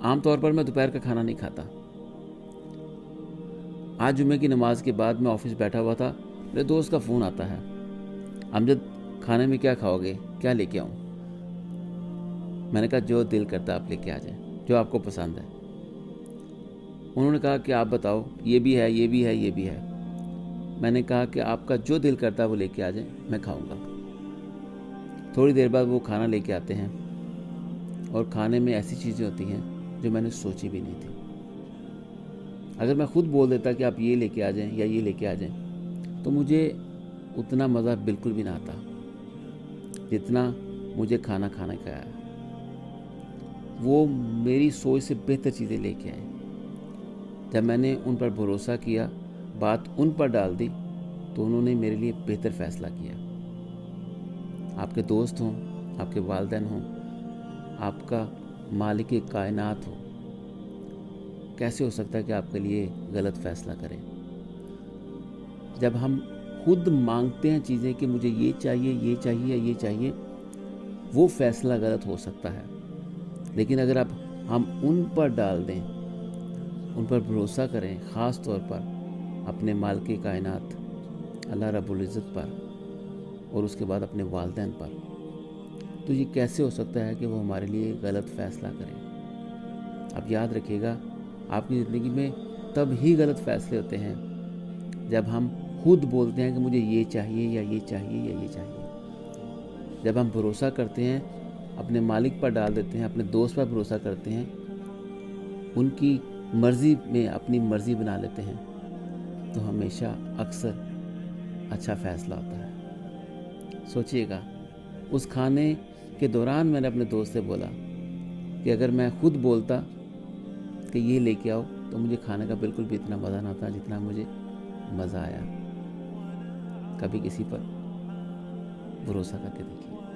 आम तौर पर मैं दोपहर का खाना नहीं खाता। आज जुम्मे की नमाज के बाद मैं ऑफिस बैठा हुआ था, मेरे दोस्त का फ़ोन आता है, अमजद खाने में क्या खाओगे, क्या लेके आऊँ? मैंने कहा जो दिल करता आप लेके आ जाएं, जो आपको पसंद है। उन्होंने कहा कि आप बताओ, ये भी है, ये भी है, ये भी है। मैंने कहा कि आपका जो दिल करता है वो लेके आ जाएं, मैं खाऊंगा। थोड़ी देर बाद वो खाना लेके आते हैं और खाने में ऐसी चीज़ें होती हैं जो मैंने सोची भी नहीं थी। अगर मैं खुद बोल देता कि आप ये लेके आ जाएं या ये लेके आ जाएं, तो मुझे उतना मज़ा बिल्कुल भी ना आता जितना मुझे खाना खाने का आया। वो मेरी सोच से बेहतर चीज़ें लेके आए। जब मैंने उन पर भरोसा किया, बात उन पर डाल दी, तो उन्होंने मेरे लिए बेहतर फ़ैसला किया। आपके दोस्त हों, आपके वालिदैन हों, आपका मालिक कायनात हो, कैसे हो सकता है कि आपके लिए गलत फ़ैसला करें? जब हम खुद मांगते हैं चीज़ें कि मुझे ये चाहिए, ये चाहिए, ये चाहिए, वो फ़ैसला गलत हो सकता है। लेकिन अगर अब हम उन पर डाल दें, उन पर भरोसा करें, ख़ास तौर पर अपने मालिक कायनात अल्लाह रब्बुल इज़्ज़त पर और उसके बाद अपने वालिदैन पर, तो ये कैसे हो सकता है कि वो हमारे लिए गलत फ़ैसला करें? अब याद रखिएगा, आपकी ज़िंदगी में तब ही गलत फ़ैसले होते हैं जब हम खुद बोलते हैं कि मुझे ये चाहिए या ये चाहिए या ये चाहिए। जब हम भरोसा करते हैं, अपने मालिक पर डाल देते हैं, अपने दोस्त पर भरोसा करते हैं, उनकी मर्ज़ी में अपनी मर्ज़ी बना लेते हैं, तो हमेशा अक्सर अच्छा फ़ैसला होता है। सोचिएगा, उस खाने के दौरान मैंने अपने दोस्त से बोला कि अगर मैं खुद बोलता कि ये लेके आओ, तो मुझे खाने का बिल्कुल भी इतना मज़ा ना आता जितना मुझे मज़ा आया। कभी किसी पर भरोसा करके देखिए।